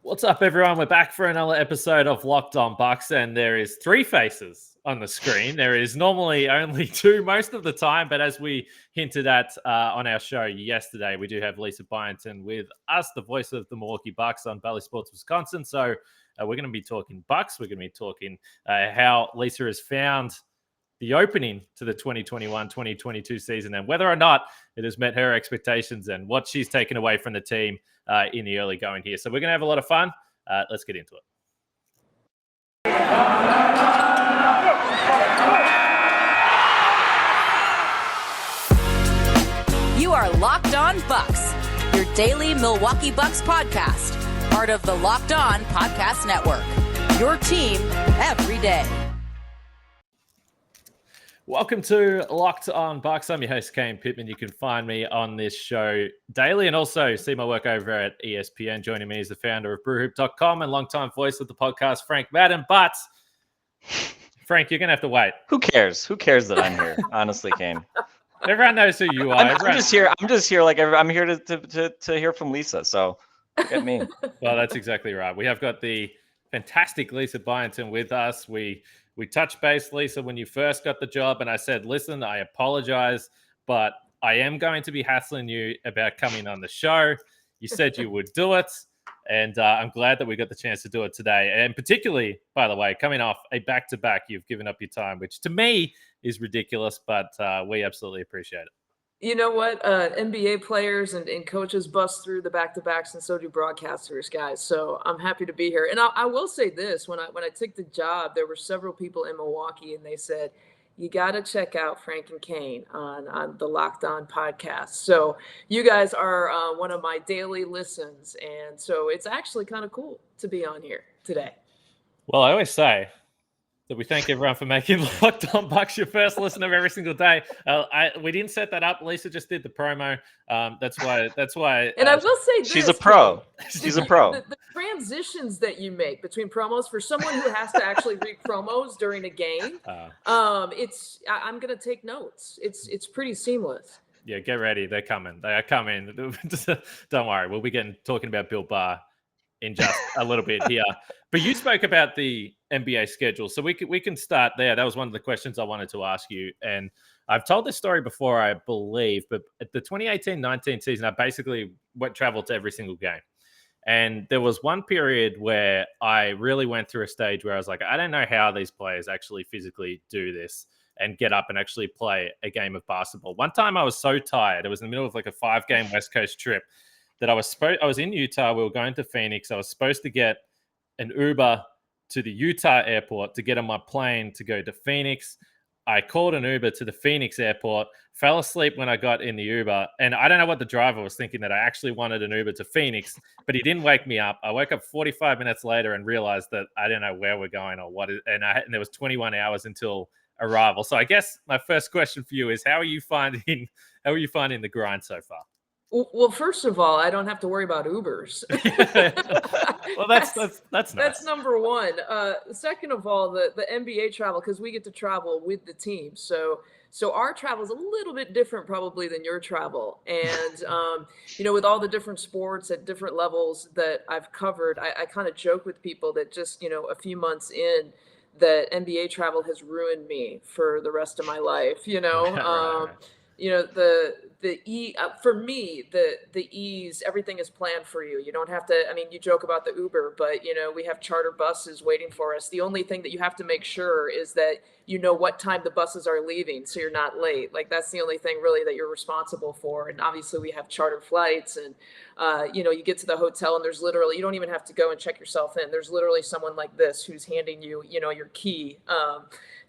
What's up, everyone? We're back for another episode of Locked On Bucks, and there is three faces on the screen. There is normally only two most of the time, but as we hinted at on our show yesterday, we do have Lisa Byington with us, the voice of the Milwaukee Bucks on Valley Sports Wisconsin. So we're going to be talking Bucks. We're going to be talking how Lisa has found the opening to the 2021-2022 season and whether or not it has met her expectations and what she's taken away from the team in the early going here. So we're going to have a lot of fun. Let's get into it. You are Locked On Bucks, your daily Milwaukee Bucks podcast, part of the Locked On Podcast Network, your team every day. Welcome to Locked On Bucks. I'm your host, Kane Pittman. You can find me on this show daily and also see my work over at ESPN. Joining me is the founder of brewhoop.com and longtime voice of the podcast, Frank Madden. But, Frank, you're going to have to wait. Who cares? Who cares that I'm here? Honestly, Kane. Everyone knows who you are. I'm just here. I'm here to hear from Lisa. So look at me. Well, that's exactly right. We have got the fantastic Lisa Byington with us. We touched base, Lisa, when you first got the job, and I said, listen, I apologize, but I am going to be hassling you about coming on the show. You said you would do it, and I'm glad that we got the chance to do it today. And particularly, by the way, coming off a back-to-back, you've given up your time, which to me is ridiculous, but we absolutely appreciate it. You know what? NBA players and coaches bust through the back-to-backs, and so do broadcasters, guys. So I'm happy to be here. And I will say this: when I took the job, there were several people in Milwaukee, and they said, "You got to check out Frank and Kane on the Locked On podcast." So you guys are one of my daily listens, and so it's actually kind of cool to be on here today. Well, I always say that we thank everyone for making Locked On Bucks your first listen of every single day. We didn't set that up. Lisa just did the promo. That's why. And I will say this: she's a pro. She's a pro. The transitions that you make between promos for someone who has to actually read promos during a game, I'm gonna take notes. It's pretty seamless. Yeah, get ready. They're coming. They are coming. Don't worry. We'll be talking about Bill Barr in just a little bit here. But you spoke about the NBA schedule, so we can start there. That was one of the questions I wanted to ask you, and I've told this story before, I believe, but at the 2018-19 season, I basically traveled to every single game. And there was one period where I really went through a stage where I was like, I don't know how these players actually physically do this and get up and actually play a game of basketball. One time I was so tired. It was in the middle of like a 5-game West Coast trip that I was in Utah. We were going to Phoenix. I was supposed to get an Uber to the Utah airport to get on my plane to go to Phoenix. I called an Uber to the Phoenix airport, fell asleep when I got in the Uber. And I don't know what the driver was thinking, that I actually wanted an Uber to Phoenix, but he didn't wake me up. I woke up 45 minutes later and realized that I didn't know where we're going or what. And there was 21 hours until arrival. So I guess my first question for you is, how are you finding the grind so far? Well, first of all, I don't have to worry about Ubers. Well, that's nice. That's number one. Second of all, the NBA travel, because we get to travel with the team. So our travel is a little bit different probably than your travel. And, with all the different sports at different levels that I've covered, I kind of joke with people that just, a few months in, that NBA travel has ruined me for the rest of my life, Right. For me, the ease, everything is planned for you. You don't have to, you joke about the Uber, but we have charter buses waiting for us. The only thing that you have to make sure is that you know what time the buses are leaving, so you're not late. Like, that's the only thing really that you're responsible for. And obviously we have charter flights, and you get to the hotel and there's literally, you don't even have to go and check yourself in. There's literally someone like this who's handing you, your key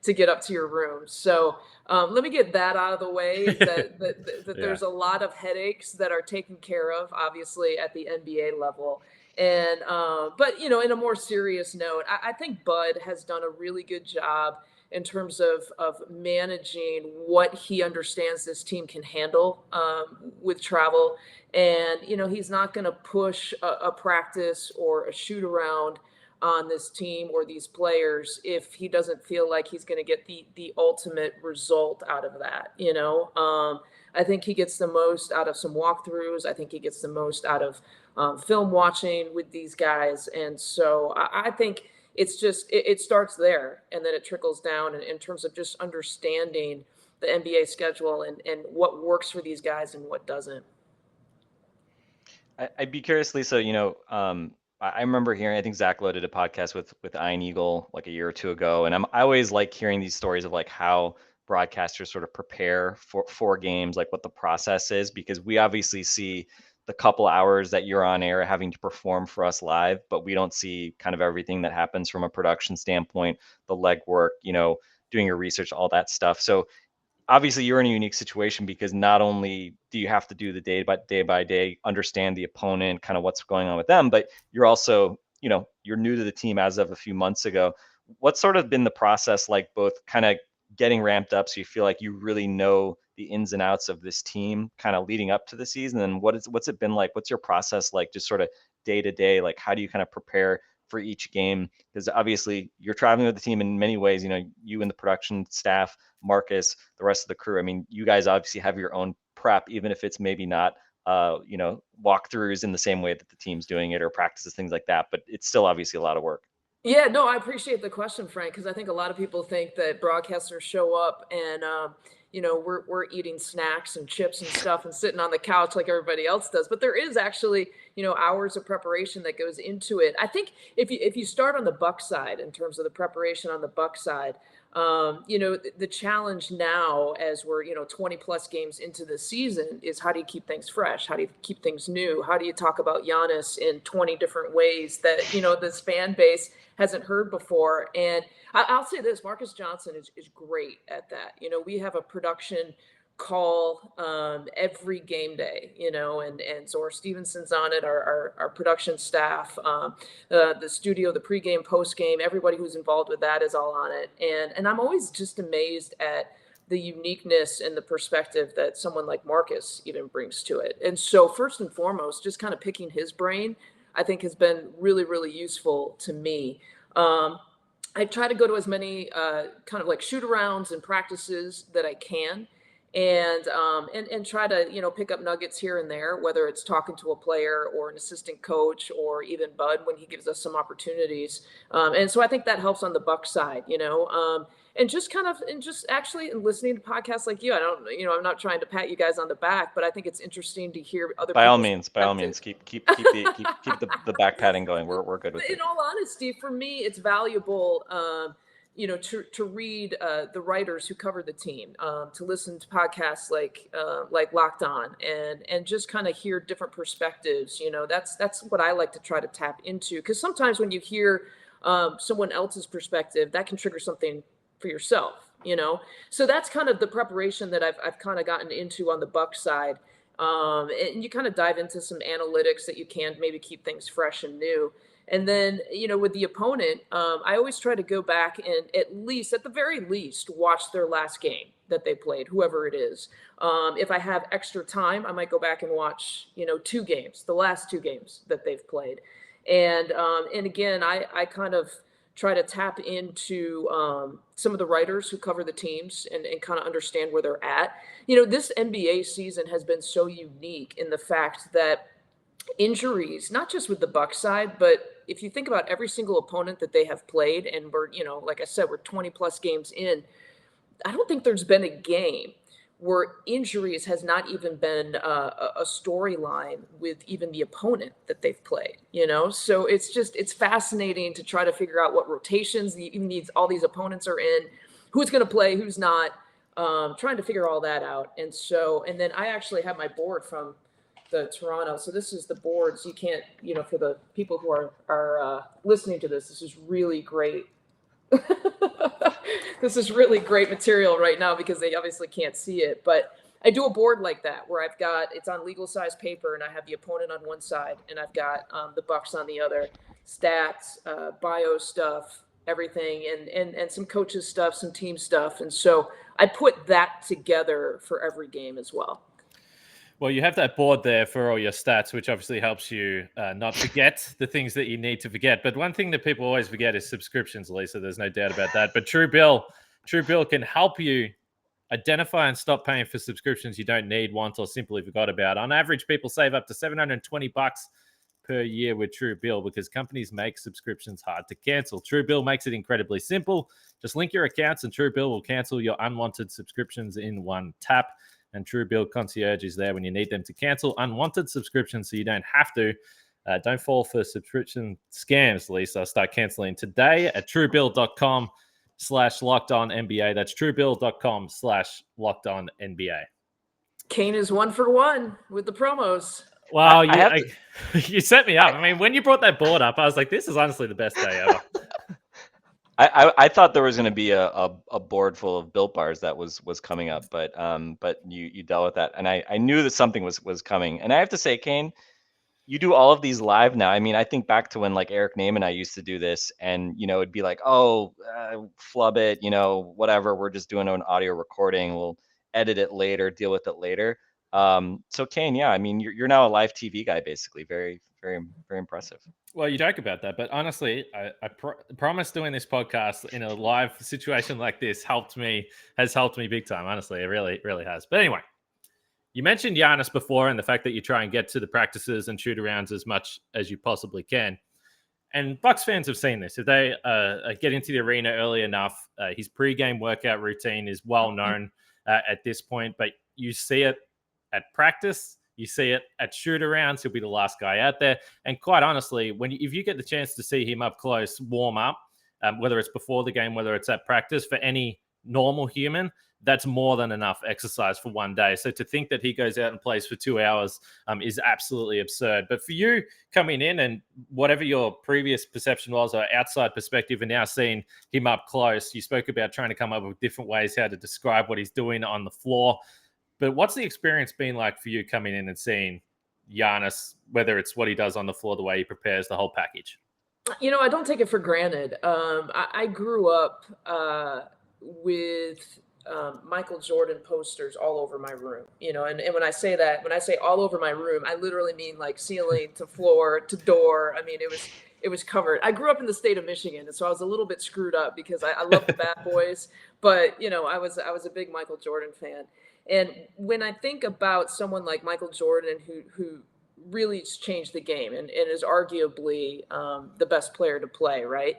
to get up to your room. So let me get that out of the way, that there's a lot of headaches that are taken care of, obviously, at the NBA level. And but in a more serious note, I think Bud has done a really good job in terms of managing what he understands this team can handle with travel. And he's not going to push a practice or a shoot around on this team or these players if he doesn't feel like he's going to get the ultimate result out of that. I think he gets the most out of some walkthroughs. I think he gets the most out of film watching with these guys. And so I think it's just, it starts there and then it trickles down in terms of just understanding the NBA schedule and what works for these guys and what doesn't. I'd be curious, Lisa, I remember hearing, I think Zach Lowe did a podcast with Iron Eagle like a year or two ago. And I always like hearing these stories of like how broadcasters sort of prepare for games, like what the process is, because we obviously see the couple hours that you're on air having to perform for us live, but we don't see kind of everything that happens from a production standpoint, the legwork, doing your research, all that stuff. So obviously you're in a unique situation because not only do you have to do the day by day, understand the opponent, kind of what's going on with them, but you're also, you're new to the team as of a few months ago. What's sort of been the process like, both kind of getting ramped up so you feel like you really know the ins and outs of this team kind of leading up to the season? And what's it been like? What's your process like, just sort of day to day? Like, how do you kind of prepare for each game? Because obviously you're traveling with the team in many ways, you and the production staff, Marques, the rest of the crew. I mean, you guys obviously have your own prep, even if it's maybe not, walkthroughs in the same way that the team's doing it or practices, things like that, but it's still obviously a lot of work. Yeah, no, I appreciate the question, Frank, because I think a lot of people think that broadcasters show up and, we're eating snacks and chips and stuff and sitting on the couch like everybody else does. But there is actually, hours of preparation that goes into it. I think if you start on the Bucks side in terms of the preparation on the Bucks side, the challenge now as we're, 20 plus games into the season is how do you keep things fresh? How do you keep things new? How do you talk about Giannis in 20 different ways that, this fan base hasn't heard before? And I'll say this, Marques Johnson is great at that. We have a production call every game day, and Zora Stevenson's on it, our production staff, the studio, the pregame, postgame, everybody who's involved with that is all on it. And I'm always just amazed at the uniqueness and the perspective that someone like Marques even brings to it. And so first and foremost, just kind of picking his brain, I think has been really, really useful to me. I try to go to as many kind of like shoot arounds and practices that I can, and try to pick up nuggets here and there, whether it's talking to a player or an assistant coach or even Bud when he gives us some opportunities. And so I think that helps on the Bucks side, and just actually listening to podcasts like you. I don't, I'm not trying to pat you guys on the back, but I think it's interesting to hear other. By all means, keep the back patting going. We're good with it. In all honesty, for me, it's valuable, to read the writers who cover the team, to listen to podcasts like Locked On, and just kind of hear different perspectives. That's what I like to try to tap into, because sometimes when you hear someone else's perspective, that can trigger something for yourself, so that's kind of the preparation that I've kind of gotten into on the Bucks side. And you kind of dive into some analytics that you can maybe keep things fresh and new. And then, with the opponent, I always try to go back and at the very least, watch their last game that they played, whoever it is. If I have extra time, I might go back and watch, the last two games that they've played. And again, I kind of try to tap into some of the writers who cover the teams and kind of understand where they're at. This NBA season has been so unique in the fact that injuries, not just with the Bucks side, but if you think about every single opponent that they have played, and we're, like I said, we're 20 plus games in, I don't think there's been a game where injuries has not even been a storyline with even the opponent that they've played, So it's fascinating to try to figure out what rotations all these opponents are in, who's going to play, who's not, trying to figure all that out. And then I actually have my board from the Toronto. So this is the boards. You can't, for the people who are listening to this is really great. This is really great material right now because they obviously can't see it, but I do a board like that where it's on legal size paper and I have the opponent on one side and I've got the Bucks on the other, stats, bio stuff, everything, and some coaches stuff, some team stuff. And so I put that together for every game as well. Well, you have that board there for all your stats, which obviously helps you not forget the things that you need to forget. But one thing that people always forget is subscriptions, Lisa. There's no doubt about that. But True Bill can help you Identify and stop paying for subscriptions you don't need, want, or simply forgot about. On average, people save up to $720 per year with Truebill because companies make subscriptions hard to cancel. Truebill makes it incredibly simple. Just link your accounts and Truebill will cancel your unwanted subscriptions in one tap. And Truebill Concierge is there when you need them to cancel unwanted subscriptions so you don't have to. Don't fall for subscription scams, Lisa. Start canceling today at truebill.com/lockedonnba. That's truebill.com/lockedonnba. Kane is 1 for 1 with the promos. Wow, you set me up. I mean, when you brought that board up, I was like, this is honestly the best day ever. I thought there was going to be a board full of Built Bars that was coming up, but you dealt with that, and I knew that something was coming. And I have to say, Kane, you do all of these live now. I mean, I think back to when like Eric Name and I used to do this, and it'd be like, flub it, whatever. We're just doing an audio recording. We'll edit it later, deal with it later. So Kane, yeah, I mean, you're now a live TV guy, basically. Very, very, very impressive. Well, you joke about that, but honestly, I promise doing this podcast in a live situation like this has helped me big time. Honestly, it really, really has. But anyway, you mentioned Giannis before and the fact that you try and get to the practices and shoot arounds as much as you possibly can. And Bucks fans have seen this. If they get into the arena early enough, his pregame workout routine is well known at this point, but you see it at practice, you see it at shoot-arounds. He'll be the last guy out there. And quite honestly, if you get the chance to see him up close, warm up, whether it's before the game, whether it's at practice, for any normal human, that's more than enough exercise for one day. So to think that he goes out and plays for 2 hours is absolutely absurd. But for you coming in and whatever your previous perception was or outside perspective and now seeing him up close, you spoke about trying to come up with different ways how to describe what he's doing on the floor. But what's the experience been like for you coming in and seeing Giannis, whether it's what he does on the floor, the way he prepares, the whole package? I don't take it for granted. I grew up with Michael Jordan posters all over my room, and when I say all over my room, I literally mean like ceiling to floor to door. I mean, it was covered. I grew up in the state of Michigan, and so I was a little bit screwed up because I love the Bad Boys, but I was a big Michael Jordan fan. And when I think about someone like Michael Jordan, who really changed the game and is arguably the best player to play, right?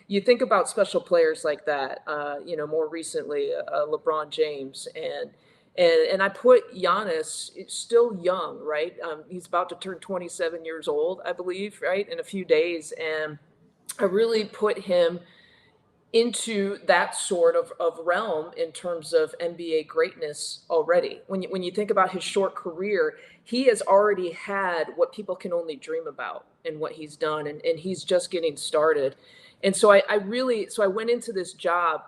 You think about special players like that, more recently, LeBron James, and I put Giannis, still young, right? He's about to turn 27 years old, I believe, right, in a few days. And I really put him into that sort of realm in terms of NBA greatness already. When you think about his short career, he has already had what people can only dream about and what he's done, and he's just getting started. And so I went into this job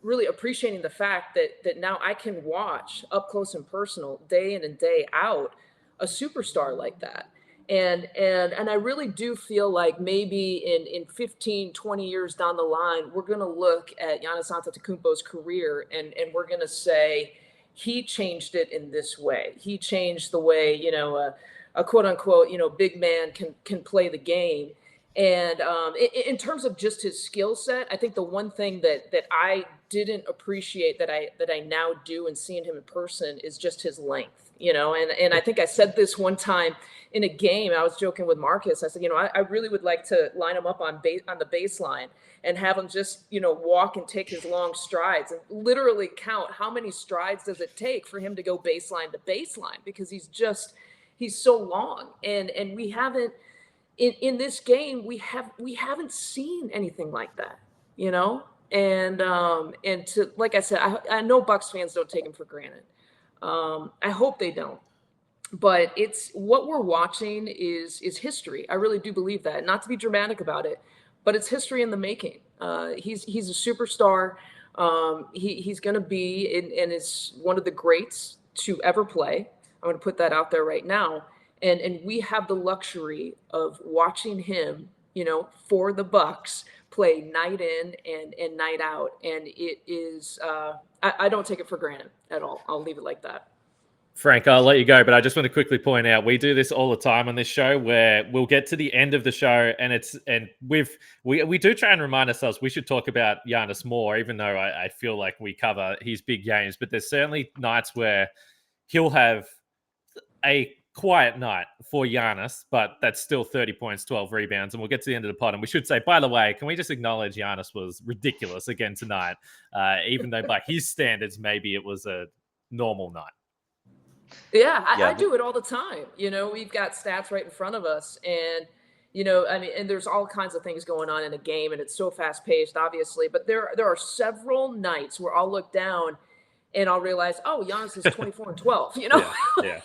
really appreciating the fact that now I can watch up close and personal, day in and day out, a superstar like that. And I really do feel like maybe in 15, 20 years down the line, we're going to look at Giannis Antetokounmpo's career and we're going to say he changed it in this way. He changed the way, a quote unquote, big man can play the game. And in terms of just his skill set, I think the one thing that I didn't appreciate that I now do and seeing him in person is just his length, and I think I said this one time in a game. I was joking with Marques. I said, I really would like to line him up on the baseline and have him just, walk and take his long strides and literally count how many strides does it take for him to go baseline to baseline, because he's so long. And we haven't, in this game, we haven't seen anything like that, and to, like I said, I know Bucks fans don't take him for granted. I hope they don't. But it's what we're watching is history. I really do believe that. Not to be dramatic about it, but it's history in the making. He's a superstar. He's going to be and is one of the greats to ever play. I'm going to put that out there right now. And we have the luxury of watching him, for the Bucks play night in and night out. And it is I don't take it for granted at all. I'll leave it like that. Frank, I'll let you go, but I just want to quickly point out we do this all the time on this show where we'll get to the end of the show and we do try and remind ourselves we should talk about Giannis more, even though I feel like we cover his big games. But there's certainly nights where he'll have a quiet night for Giannis, but that's still 30 points, 12 rebounds, and we'll get to the end of the pod. And we should say, by the way, can we just acknowledge Giannis was ridiculous again tonight, even though by his standards, maybe it was a normal night. Yeah, I do it all the time. We've got stats right in front of us, and and there's all kinds of things going on in a game, and it's so fast paced, obviously. But there are several nights where I'll look down and I'll realize, oh, Giannis is 24 and 12. Yeah.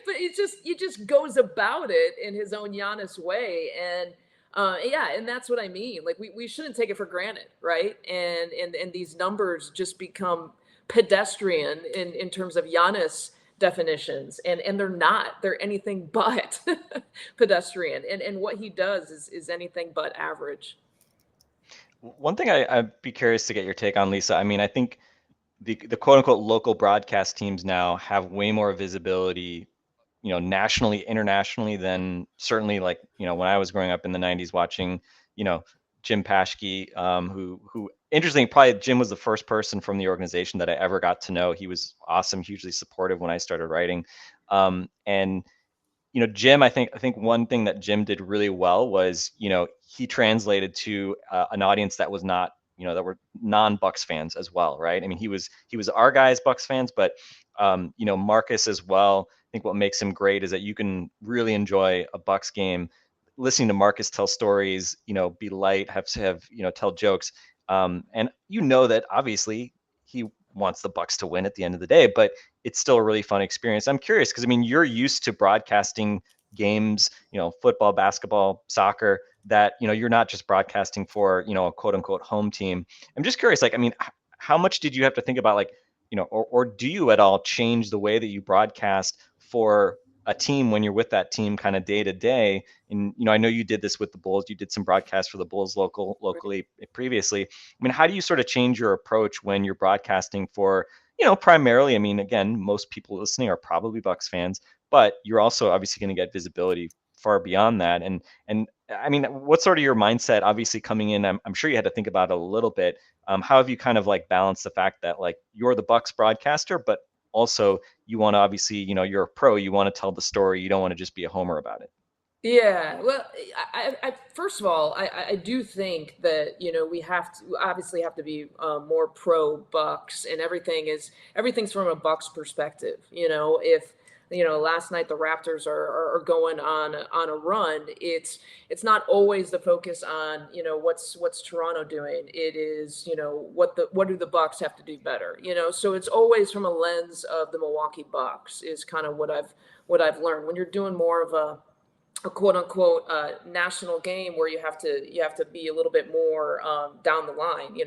But he just goes about it in his own Giannis way, and and that's what I mean. Like we shouldn't take it for granted, right? And these numbers just become pedestrian in terms of Giannis definitions, and they're anything but pedestrian, and what he does is anything but average. One thing I'd be curious to get your take on, Lisa. I mean, I think the quote unquote local broadcast teams now have way more visibility, nationally, internationally than certainly like, when I was growing up in the 90s watching, Jim Paschke, who interesting, probably Jim was the first person from the organization that I ever got to know. He was awesome, hugely supportive when I started writing. And Jim, I think one thing that Jim did really well was, he translated to an audience that was not, that were non-Bucks fans as well, right? I mean, he was our guys, Bucks fans, but Marques as well. I think what makes him great is that you can really enjoy a Bucks game listening to Marques tell stories, be light, have tell jokes. And that obviously he wants the Bucks to win at the end of the day, but it's still a really fun experience. I'm curious because I mean, you're used to broadcasting games, football, basketball, soccer, that, you're not just broadcasting for, a quote unquote home team. I'm just curious, like, I mean, how much did you have to think about, like, or do you at all change the way that you broadcast for a team when you're with that team kind of day to day? And, I know you did this with the Bulls. You did some broadcasts for the Bulls locally previously. I mean, how do you sort of change your approach when you're broadcasting for, primarily, I mean, again, most people listening are probably Bucks fans, but you're also obviously going to get visibility far beyond that. And I mean, what's sort of your mindset, obviously coming in? I'm sure you had to think about it a little bit. How have you kind of like balanced the fact that like you're the Bucks broadcaster, but also you want to obviously, you're a pro, you want to tell the story. You don't want to just be a homer about it. Yeah, well, I first of all, I do think that we obviously have to be more pro Bucks, and everything's from a Bucks perspective. If last night the Raptors are going on a run, it's not always the focus on what's Toronto doing. It is what do the Bucks have to do better. So it's always from a lens of the Milwaukee Bucks is kind of what I've learned. When you're doing more of a quote unquote national game where you have to be a little bit more down the line,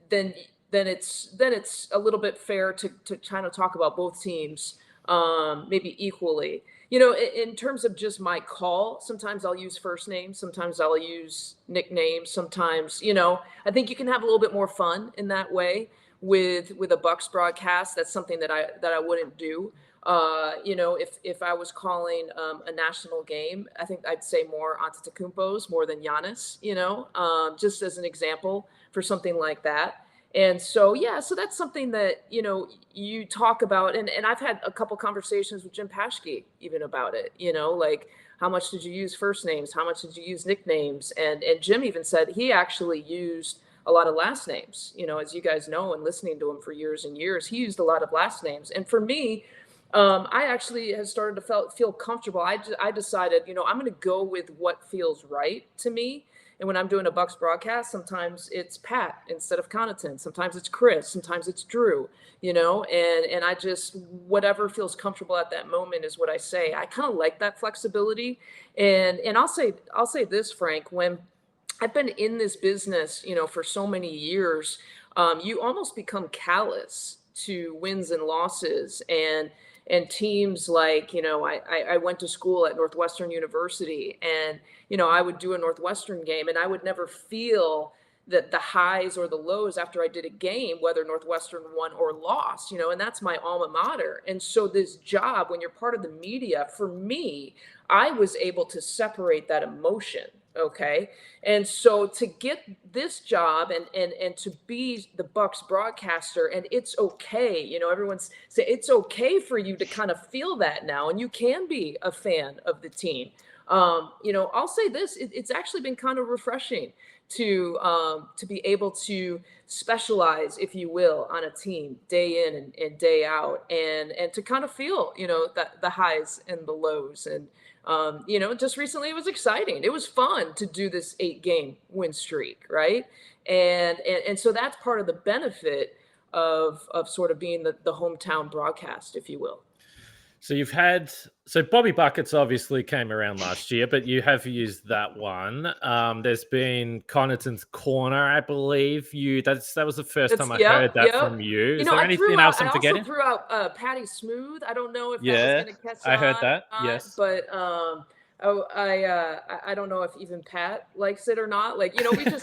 then it's a little bit fair to kind of talk about both teams maybe equally. In terms of just my call, sometimes I'll use first names, sometimes I'll use nicknames, sometimes, I think you can have a little bit more fun in that way with a Bucks broadcast. That's something that I wouldn't do. If I was calling a national game, I think I'd say more Antetokounmpo's more than Giannis, just as an example for something like that. And so, so that's something that, you talk about. And I've had a couple conversations with Jim Paschke even about it, like how much did you use first names? How much did you use nicknames? And Jim even said he actually used a lot of last names, as you guys know, and listening to him for years and years, he used a lot of last names. And for me, I actually have started to feel comfortable. I decided, I'm going to go with what feels right to me. And when I'm doing a Bucks broadcast, sometimes it's Pat instead of Connaughton. Sometimes it's Chris. Sometimes it's Drew, and I just, whatever feels comfortable at that moment is what I say. I kind of like that flexibility. And I'll say this, Frank, when I've been in this business, for so many years, you almost become callous to wins and losses and teams like, I went to school at Northwestern University, and, I would do a Northwestern game and I would never feel the highs or the lows after I did a game, whether Northwestern won or lost, and that's my alma mater. And so this job, when you're part of the media, for me, I was able to separate that emotion. Okay. And so to get this job and to be the Bucks broadcaster, and it's okay, everyone's saying it's okay for you to kind of feel that now, and you can be a fan of the team. I'll say this, it's actually been kind of refreshing to be able to specialize, if you will, on a team day in and day out, and to kind of feel, the highs and the lows. And just recently it was exciting. It was fun to do this 8-game win streak, right? And so that's part of the benefit of sort of being the hometown broadcast, if you will. So Bobby Buckets obviously came around last year, but you have used that one. There's been Connaughton's Corner, I believe. That was the first time I heard that from you. Is there anything else I'm forgetting? I also threw out Patty Smooth. I don't know if that was going to catch on. I heard that. Yes, but I don't know if even Pat likes it or not. Like,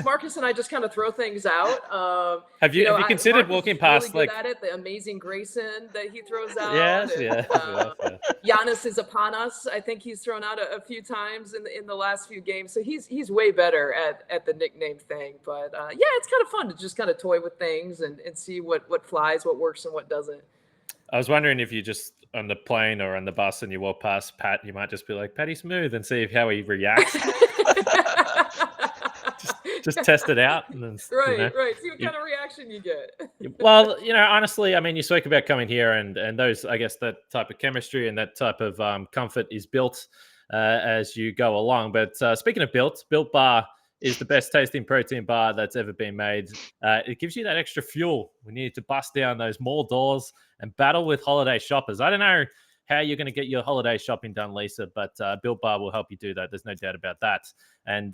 Marcus and I just kind of throw things out. Have you considered walking past really good at it, the Amazing Grayson that he throws out? Yes. Giannis is upon us. I think he's thrown out a few times in the last few games. So he's way better at the nickname thing. But it's kind of fun to just kind of toy with things and see what flies, what works, and what doesn't. I was wondering if you just on the plane or on the bus and you walk past Pat, you might just be like, Patty Smooth, and see how he reacts. just test it out. And then, right. See what kind of reaction you get. Well, honestly, I mean, you spoke about coming here and those, I guess that type of chemistry and that type of comfort is built as you go along. But speaking of Built Bar is the best tasting protein bar that's ever been made. It gives you that extra fuel when you need to bust down those mall doors and battle with holiday shoppers. I don't know how you're going to get your holiday shopping done, Lisa, but Built Bar will help you do that. There's no doubt about that. And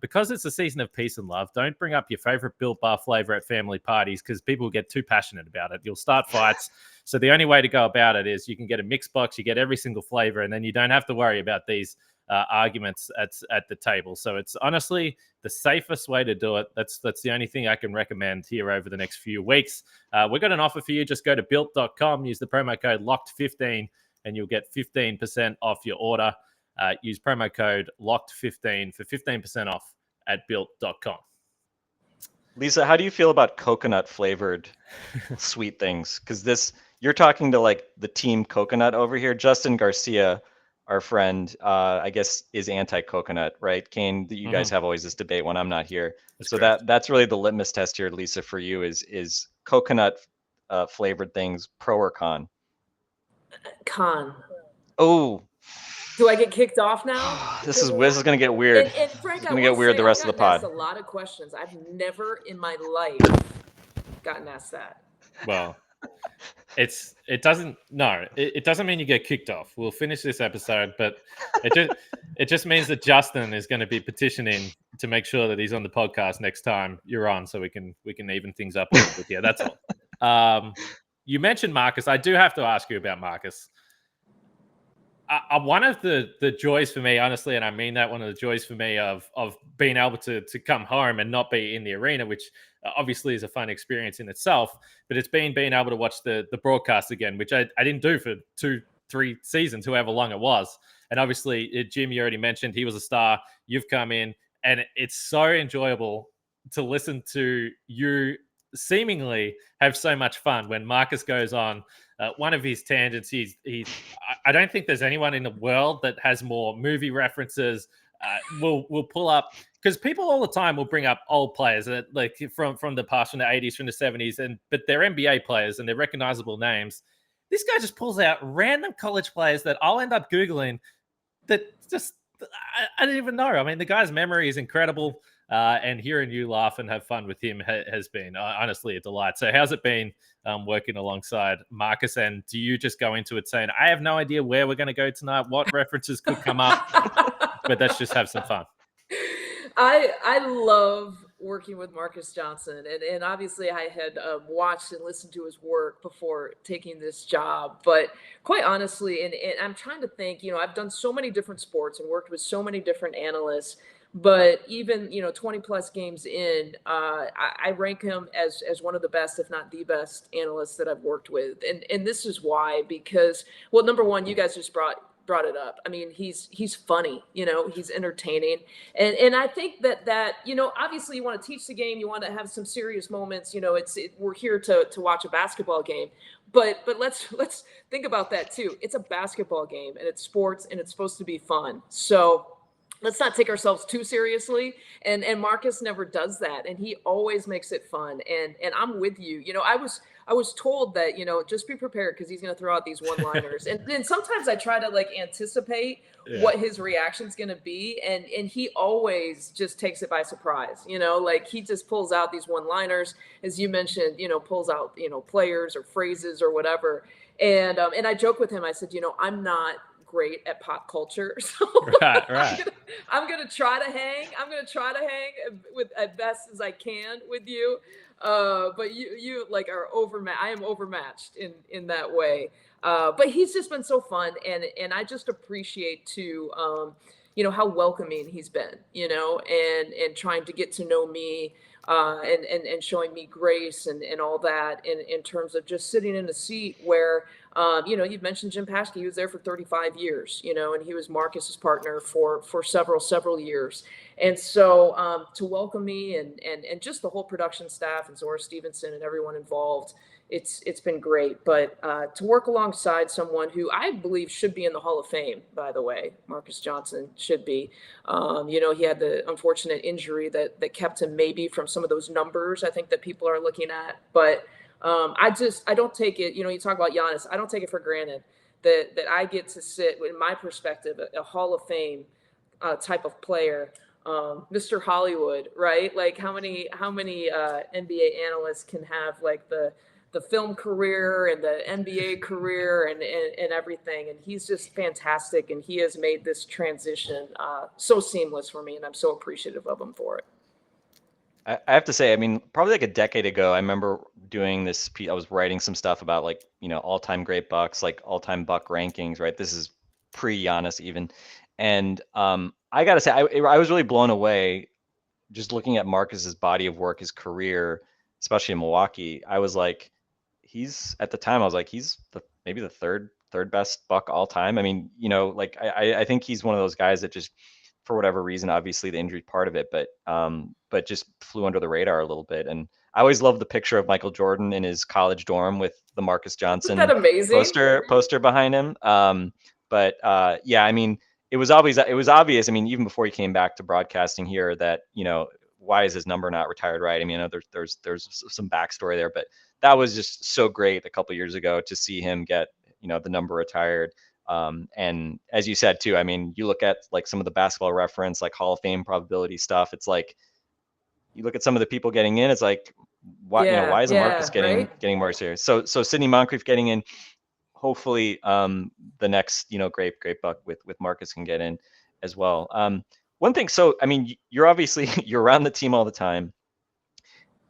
because it's a season of peace and love, don't bring up your favorite Built Bar flavor at family parties because people get too passionate about it. You'll start fights. So the only way to go about it is you can get a mix box, you get every single flavor, and then you don't have to worry about these arguments at the table. So it's honestly the safest way to do it. That's the only thing I can recommend here over the next few weeks. We've got an offer for you. Just go to built.com, use the promo code LOCKED15, and you'll get 15% off your order. Use promo code LOCKED15 for 15% off at built.com. Lisa, how do you feel about coconut flavored sweet things? Because you're talking to like the team coconut over here. Justin Garcia, our friend, I guess, is anti-coconut, right? Kane, you guys have always this debate when I'm not here. That's really the litmus test here, Lisa, for you is coconut flavored things pro or con? Con. Oh. Do I get kicked off now? This is going to get weird. And Frank, it's going to get weird the rest of the pod. I've asked a lot of questions. I've never in my life gotten asked that. Well, it doesn't mean you get kicked off. We'll finish this episode, but it just means that Justin is going to be petitioning to make sure that he's on the podcast next time you're on, so we can even things up a little bit here. That's all. You mentioned Marcus. I do have to ask you about Marcus. One of the joys for me, honestly, and I mean that, one of the joys for me of being able to come home and not be in the arena, which obviously is a fun experience in itself, but it's being able to watch the broadcast again, which I didn't do for 2-3 seasons, however long it was. And obviously, Jim, you already mentioned he was a star. You've come in, and it's so enjoyable to listen to you seemingly have so much fun when Marcus goes on one of his tangents. I don't think there's anyone in the world that has more movie references. We'll pull up, because people all the time will bring up old players that, like from the past, from the 80s, from the 70s, but they're NBA players and they're recognizable names. This guy just pulls out random college players that I'll end up Googling that just I didn't even know. I mean, the guy's memory is incredible. And hearing you laugh and have fun with him has been honestly a delight. So how's it been working alongside Marcus? And do you just go into it saying, I have no idea where we're going to go tonight, what references could come up, but let's just have some fun? I love working with Marques Johnson, and obviously I had watched and listened to his work before taking this job. But quite honestly, and I'm trying to think, I've done so many different sports and worked with so many different analysts. But even 20 plus games in, I rank him as one of the best, if not the best, analysts that I've worked with. And this is why, because, well, number one, you guys just brought it up. I mean, he's funny, he's entertaining. And I think that obviously you want to teach the game, you want to have some serious moments, we're here to watch a basketball game. But let's think about that too. It's a basketball game and it's sports and it's supposed to be fun. So let's not take ourselves too seriously. And Marques never does that. And he always makes it fun. And I'm with you. I was told that, just be prepared because he's going to throw out these one-liners. And then sometimes I try to like anticipate what his reaction's going to be. And he always just takes it by surprise, like he just pulls out these one-liners, as you mentioned, pulls out, players or phrases or whatever. And I joke with him. I said, I'm not great at pop culture. So right. I'm gonna try to hang. I'm gonna try to hang with as best as I can with you. But you like are overmatched. I am overmatched in that way. But he's just been so fun, and I just appreciate too, how welcoming he's been, and trying to get to know me. And showing me grace and all that in terms of just sitting in a seat where, you've mentioned Jim Paschke. He was there for 35 years, and he was Marcus's partner for several years. And so to welcome me and just the whole production staff and Zora Stevenson and everyone involved, it's been great. But to work alongside someone who I believe should be in the Hall of Fame, by the way, Marques Johnson should be. He had the unfortunate injury that kept him maybe from some of those numbers I think that people are looking at. But I don't take it, you talk about Giannis, I don't take it for granted that I get to sit, in my perspective, a Hall of Fame type of player. Mr. Hollywood, right? Like how many NBA analysts can have like the film career and the NBA career and everything. And he's just fantastic. And he has made this transition so seamless for me. And I'm so appreciative of him for it. I have to say, I mean, probably like a decade ago, I remember doing this. I was writing some stuff about like, all-time great Bucks, like all-time Buck rankings, right? This is pre-Giannis even. And I got to say, I was really blown away just looking at Marcus's body of work, his career, especially in Milwaukee. I was like, at the time, I was like, he's maybe the third best Buck all time. I mean, like I think he's one of those guys that just, for whatever reason, obviously the injury part of it, but just flew under the radar a little bit. And I always loved the picture of Michael Jordan in his college dorm with the Marques Johnson Isn't that amazing? poster behind him. Yeah, I mean, it was obvious. I mean, even before he came back to broadcasting here, that why is his number not retired, right? I mean, I know there's some backstory there, but that was just so great a couple of years ago to see him get the number retired. And as you said too, I mean, you look at like some of the Basketball Reference, like Hall of Fame probability stuff. It's like you look at some of the people getting in. It's like why isn't Marques getting more serious? So Sidney Moncrief getting in. Hopefully, the next great Buck with Marques can get in as well. One thing. So I mean, you're around the team all the time.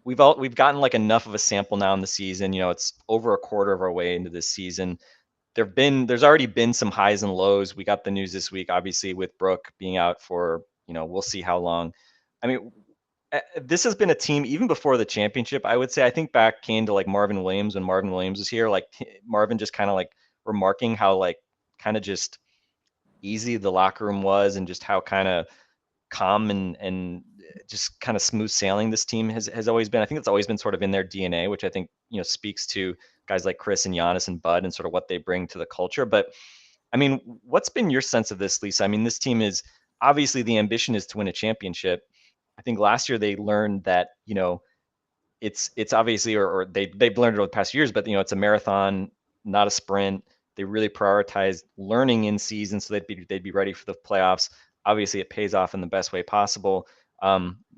We've gotten like enough of a sample now in the season. It's over a quarter of our way into this season. There's already been some highs and lows. We got the news this week, obviously, with Brooke being out for, we'll see how long. I mean, this has been a team even before the championship. I would say, I think back came to like Marvin Williams when Marvin Williams was here, like Marvin just kind of like remarking how like kind of just easy the locker room was and just how kind of calm and just kind of smooth sailing this team has always been. I think it's always been sort of in their DNA, which I think, speaks to guys like Chris and Giannis and Bud and sort of what they bring to the culture. But I mean, what's been your sense of this, Lisa? I mean, this team is obviously, the ambition is to win a championship. I think last year they learned that, it's obviously, or they've learned it over the past years, but it's a marathon, not a sprint. They really prioritized learning in season so they'd be ready for the playoffs. Obviously, it pays off in the best way possible.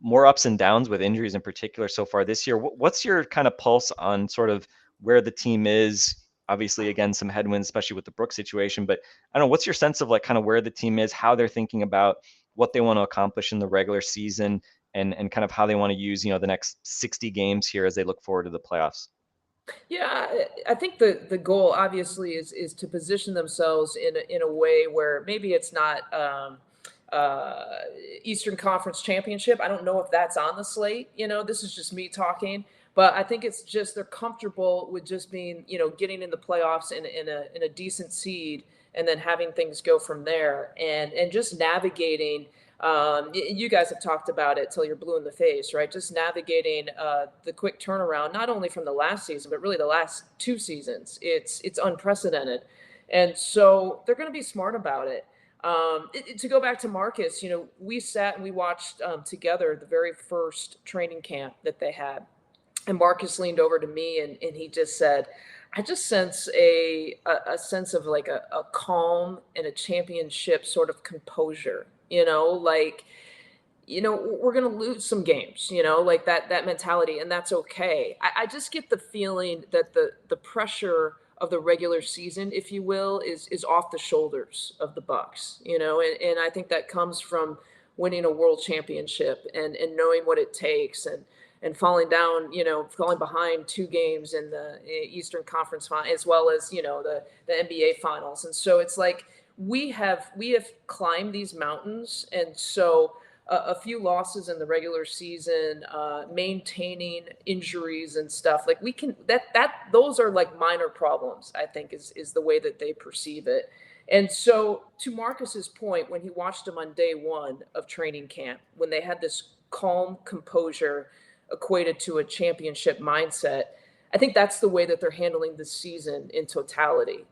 More ups and downs with injuries in particular so far this year. What's your kind of pulse on sort of where the team is? Obviously, again, some headwinds, especially with the Brooks situation. But I don't know, what's your sense of like kind of where the team is, how they're thinking about what they want to accomplish in the regular season, and kind of how they want to use, the next 60 games here as they look forward to the playoffs? Yeah, I think the goal obviously is to position themselves in a way where maybe it's not Eastern Conference Championship. I don't know if that's on the slate. This is just me talking, but I think it's just they're comfortable with just being, getting in the playoffs in a decent seed, and then having things go from there, and just navigating. You guys have talked about it till you're blue in the face, right? Just navigating the quick turnaround, not only from the last season, but really the last 2 seasons. It's unprecedented, and so they're going to be smart about it. To go back to Marques, we sat and we watched together the very first training camp that they had, and Marques leaned over to me and he just said, I just sense a sense of like a calm and a championship sort of composure, like, we're going to lose some games, like that mentality, and that's okay. I just get the feeling that the pressure of the regular season, if you will, is off the shoulders of the Bucks, and I think that comes from winning a world championship and knowing what it takes, and falling behind 2 games in the Eastern Conference final, as well as, the NBA finals. And so it's like, we have climbed these mountains. And so a few losses in the regular season, maintaining injuries and stuff, like we can, those are like minor problems, I think is the way that they perceive it. And so to Marcus's point, when he watched them on day 1 of training camp, when they had this calm composure equated to a championship mindset, I think that's the way that they're handling this season in totality.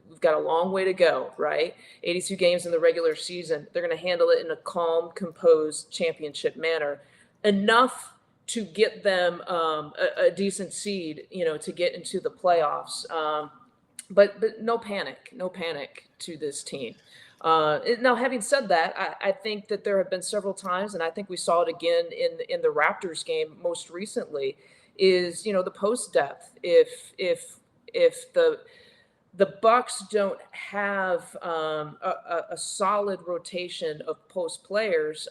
We've got a long way to go, right? 82 games in the regular season. They're going to handle it in a calm, composed championship manner, enough to get them a decent seed, to get into the playoffs. But no panic to this team. Now, having said that, I think that there have been several times, and I think we saw it again in the Raptors game most recently, is, the post depth. If the Bucks don't have a solid rotation of post players,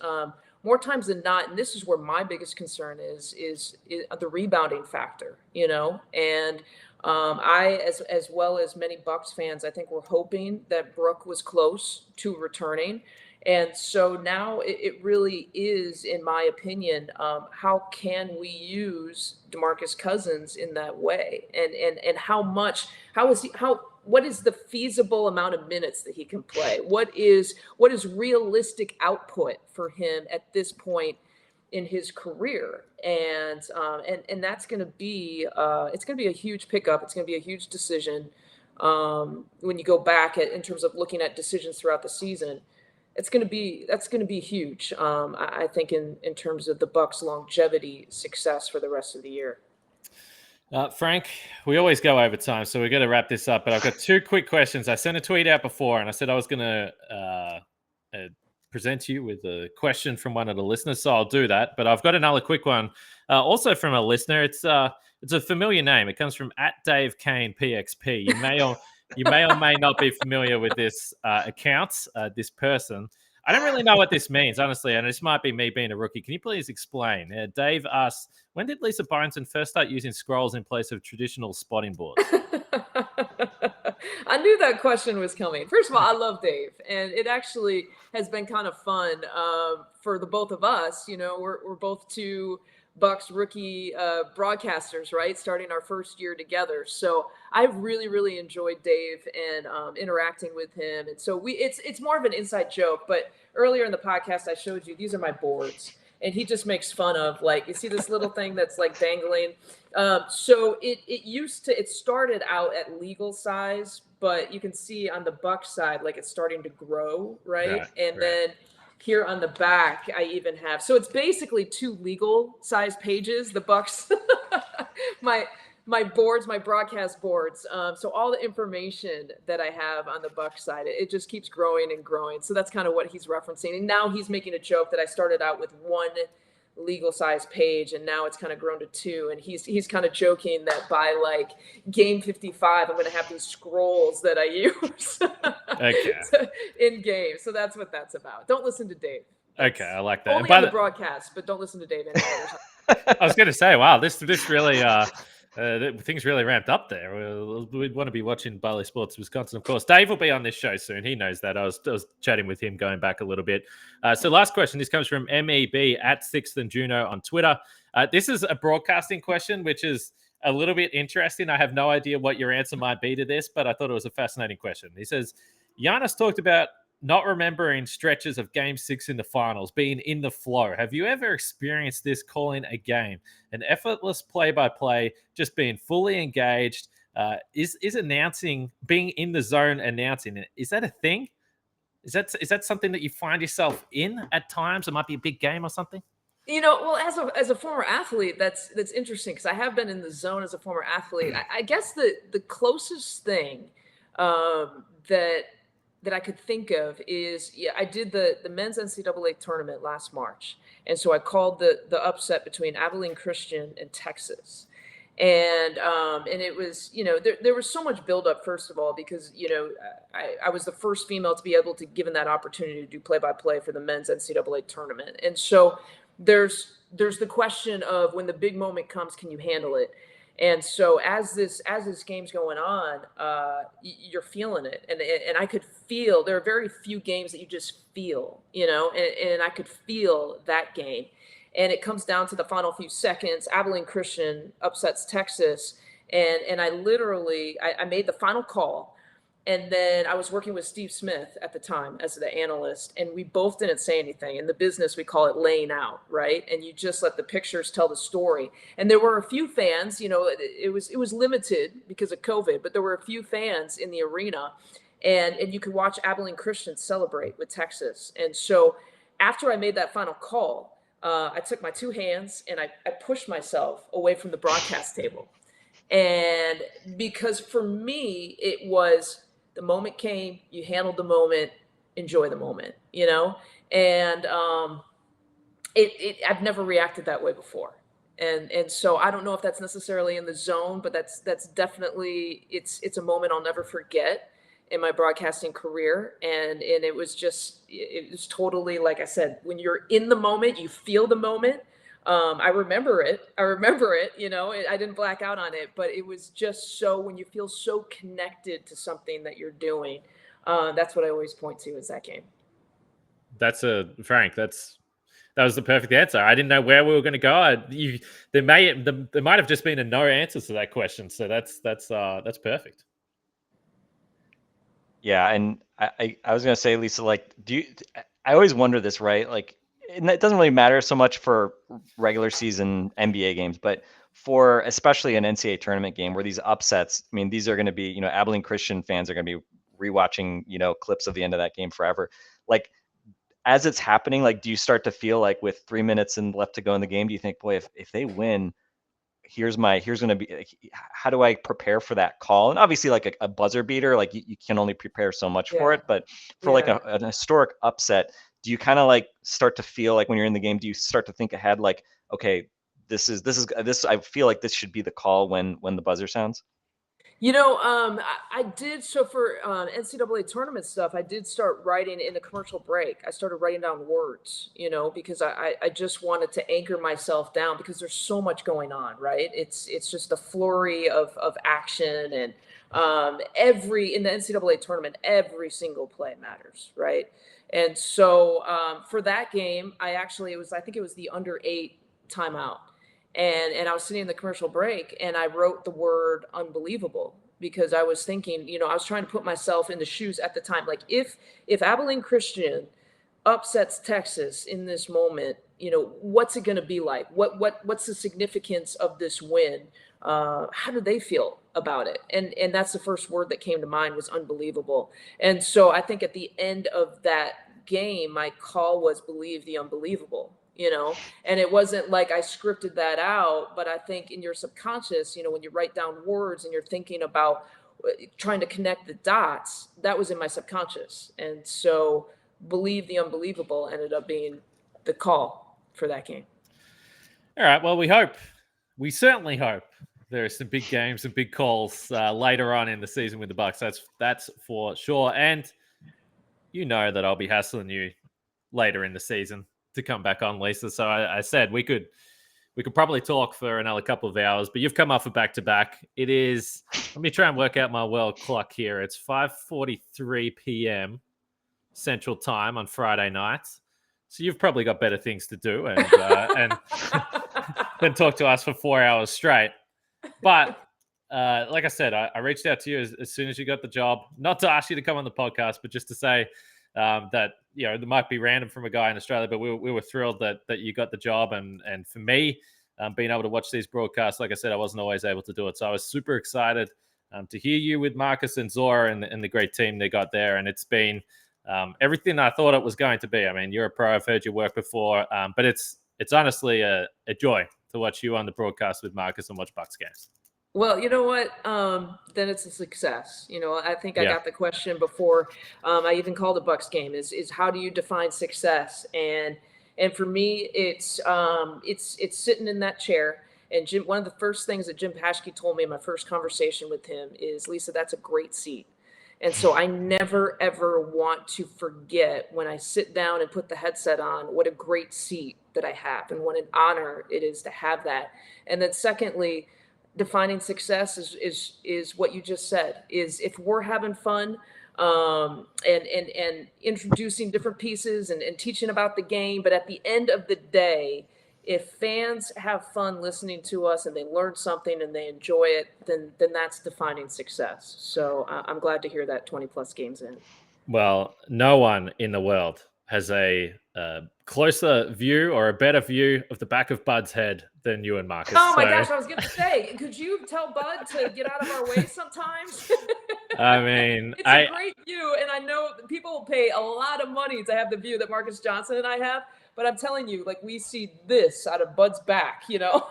more times than not, and this is where my biggest concern is the rebounding factor, and I, as well as many Bucks fans, I think we're hoping that Brook was close to returning. And so now it really is, in my opinion, how can we use DeMarcus Cousins in that way? And what is the feasible amount of minutes that he can play? What is realistic output for him at this point in his career? And that's going to be it's going to be a huge pickup. It's going to be a huge decision when you go back in terms of looking at decisions throughout the season. That's going to be huge. I think in terms of the Bucks' longevity success for the rest of the year. Frank, we always go over time, so we're going to wrap this up. But I've got 2 quick questions. I sent a tweet out before, and I said I was going to present you with a question from one of the listeners, so I'll do that. But I've got another quick one, also from a listener. It's a familiar name. It comes from @DaveKane_PxP. You may or may not be familiar with this account, this person. I don't really know what this means, honestly, and this might be me being a rookie. Can you please explain? Dave asks, when did Lisa Byington first start using scrolls in place of traditional spotting boards? I knew that question was coming. First of all, I love Dave, and it actually has been kind of fun for the both of us. We're both 2 Bucks rookie broadcasters, right? Starting our first year together. So I've really, really enjoyed Dave and interacting with him. And so it's more of an inside joke, but earlier in the podcast, I showed you, these are my boards, and he just makes fun of, like, you see this little thing that's like dangling. So it started out at legal size, but you can see on the Bucks side, like, it's starting to grow, right? Then here on the back, I even have, so it's basically 2 legal size pages, the Bucks, my boards, my broadcast boards. So all the information that I have on the Bucks side, it just keeps growing and growing. So that's kind of what he's referencing. And now he's making a joke that I started out with 1 legal size page, and now it's kind of grown to 2. And he's kind of joking that by like game 55, I'm going to have these scrolls that I use in game. So that's what that's about. Don't listen to Dave. Okay, I like that. Only on the broadcast, but don't listen to Dave anymore. I was going to say, wow, this really things really ramped up there. We'd want to be watching Barley Sports Wisconsin, of course. Dave will be on this show soon. He knows that. I was chatting with him going back a little bit. So last question. This comes from MEB at 6th and Juno on Twitter. This is a broadcasting question, which is a little bit interesting. I have no idea what your answer might be to this, but I thought it was a fascinating question. He says, Giannis talked about not remembering stretches of Game 6 in the finals, being in the flow. Have you ever experienced this calling a game? An effortless play-by-play, just being fully engaged. Is announcing, being in the zone, announcing it? Is that a thing? Is that something that you find yourself in at times? It might be a big game or something. Well, as a former athlete, that's interesting because I have been in the zone as a former athlete. I guess the closest thing that I could think of is, I did the men's NCAA tournament last March. And so I called the upset between Abilene Christian and Texas. And it was, there was so much buildup, first of all, because, I was the first female to be able to given that opportunity to do play-by-play for the men's NCAA tournament. And so there's the question of when the big moment comes, can you handle it? And so as this game's going on, you're feeling it, and I could feel there are very few games that you just feel, and I could feel that game, and it comes down to the final few seconds. Abilene Christian upsets Texas, and I literally I made the final call. And then I was working with Steve Smith at the time as the analyst, and we both didn't say anything. In the business, we call it laying out, right? And you just let the pictures tell the story. And there were a few fans, it was limited because of COVID, but there were a few fans in the arena, and you could watch Abilene Christian celebrate with Texas. And so after I made that final call, I took my two hands and I pushed myself away from the broadcast table. And because for me, it was, the moment came, you handled the moment, enjoy the moment, and I've never reacted that way before. And so I don't know if that's necessarily in the zone, but that's definitely, it's a moment I'll never forget in my broadcasting career. And it was totally, like I said, when you're in the moment, you feel the moment. I remember it. I didn't black out on it, but it was just so, when you feel so connected to something that you're doing, that's what I always point to is that game. Frank, that was the perfect answer. I didn't know where we were going to go. There might have just been a no answer to that question. So that's perfect. Yeah. And I was going to say, Lisa, like, I always wonder this, right? Like, and it doesn't really matter so much for regular season NBA games, but for especially an NCAA tournament game where these upsets, I mean, these are going to be, Abilene Christian fans are going to be rewatching, clips of the end of that game forever. Like, as it's happening, like, do you start to feel like with 3 minutes and left to go in the game, do you think, boy, if they win, here's going to be, like, how do I prepare for that call? And obviously, like a buzzer beater, like you can only prepare so much for it, but for like an historic upset, do you kind of like start to feel like when you're in the game, do you start to think ahead, like, okay, this I feel like this should be the call when the buzzer sounds? I did. So for NCAA tournament stuff, I did start writing in the commercial break. I started writing down words, because I just wanted to anchor myself down because there's so much going on, right? It's just a flurry of action, and in the NCAA tournament, every single play matters, right? And so for that game, I think it was the under 8 timeout. And I was sitting in the commercial break and I wrote the word unbelievable because I was thinking, I was trying to put myself in the shoes at the time. Like if Abilene Christian upsets Texas in this moment, what's it going to be like? What's the significance of this win? How do they feel about it? And that's the first word that came to mind was unbelievable. And so I think at the end of that game, my call was believe the unbelievable. And it wasn't like I scripted that out, but I think in your subconscious, when you write down words and you're thinking about trying to connect the dots, that was in my subconscious. And so believe the unbelievable ended up being the call for that game. All right. Well, we certainly hope there are some big games and big calls later on in the season with the Bucks. That's for sure. And that I'll be hassling you later in the season to come back on, Lisa. So I said we could probably talk for another couple of hours, but you've come off a back-to-back. It is, let me try and work out my world clock here. It's 5:43 p.m. Central Time on Friday night. So you've probably got better things to do and than talk to us for 4 hours straight. But like I said, I reached out to you as soon as you got the job, not to ask you to come on the podcast, but just to say that, you know, there might be random from a guy in Australia, but we were thrilled that you got the job. And for me, being able to watch these broadcasts, like I said, I wasn't always able to do it. So I was super excited to hear you with Marques and Zora and the great team they got there. And it's been everything I thought it was going to be. I mean, you're a pro. I've heard your work before, but it's honestly a joy to watch you on the broadcast with Marques and watch Bucks games. Well, you know what? Then it's a success. You know, I think I got the question before I even called the Bucks game is how do you define success? And for me, it's sitting in that chair. And Jim, one of the first things that Jim Paschke told me in my first conversation with him is, Lisa, that's a great seat. And so I never, ever want to forget when I sit down and put the headset on, what a great seat that I have and what an honor it is to have that. And then secondly, defining success is what you just said, is if we're having fun and introducing different pieces and teaching about the game. But at the end of the day, if fans have fun listening to us and they learn something and they enjoy it, then that's defining success. So I'm glad to hear that 20 plus games in. Well, no one in the world has a closer view or a better view of the back of Bud's head than you and Marques. Oh my gosh, I was going to say, could you tell Bud to get out of our way sometimes? I mean, it's a great view, and I know people will pay a lot of money to have the view that Marques Johnson and I have, but I'm telling you, like, we see this out of Bud's back, you know,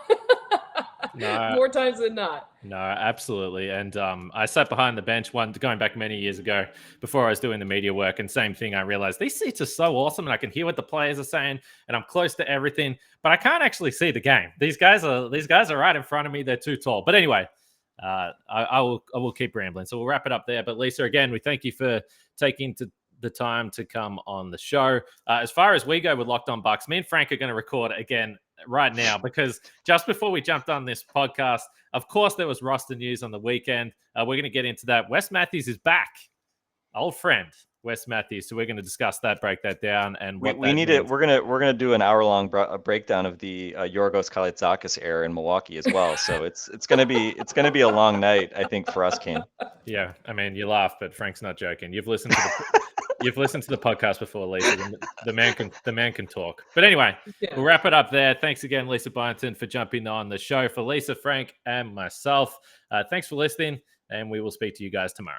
more times than not. No, absolutely. And I sat behind the bench going back many years ago before I was doing the media work. And same thing, I realized these seats are so awesome and I can hear what the players are saying and I'm close to everything, but I can't actually see the game. These guys are right in front of me. They're too tall. But anyway, I will keep rambling. So we'll wrap it up there. But Lisa, again, we thank you for taking the time to come on the show. As far as we go with Locked On Bucks, me and Frank are going to record again right now because just before we jumped on this podcast, of course, there was roster news on the weekend. We're going to get into that. Wes Matthews is back. Old friend, Wes Matthews. So we're going to discuss that, break that down, and what we need it. We're gonna do an hour-long breakdown of the Yorgos Kalaitzakis era in Milwaukee as well. So it's gonna be a long night, I think, for us, Kane. Yeah, I mean, you laugh, but Frank's not joking. You've listened to the podcast before, Lisa. The man can talk. But anyway, We'll wrap it up there. Thanks again, Lisa Byington, for jumping on the show. For Lisa, Frank, and myself, thanks for listening, and we will speak to you guys tomorrow.